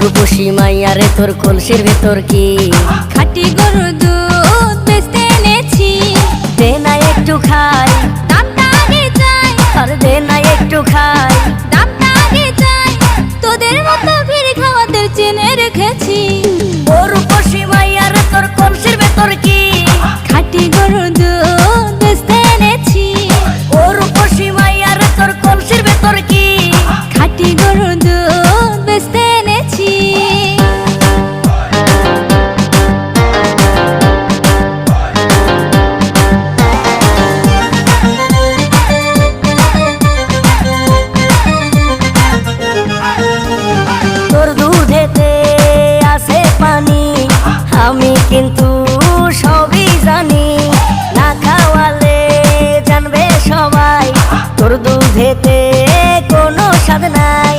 রূপসী মাইয়ারে তোর কলসির ভেতর কি খাঁটি গরুর দুধ বেচতে এনেছি। দে না একটু খাই, দামটা আগে চাই, আর দে না একটু খাই। দামটা আগে চাই, তোদের মতো ভিড় খাওয়াদের চেনে রেখেছি। ও রূপসী মাইয়ারে তোর কলসির ভেতর কি খাঁটি গরুর দুধ বেচতে এনেছি। ও রূপসী মাইয়ারে তোর কলসির ভেতর কি খাঁটি গরুর দুধ বেচতে এনেছি। তোর দুধেতে আছে পানি, আমি কিন্তু সবই জানি। না খাওয়ালে জানবে সবাই তোর দুধেতে কোনো স্বাদ নাই।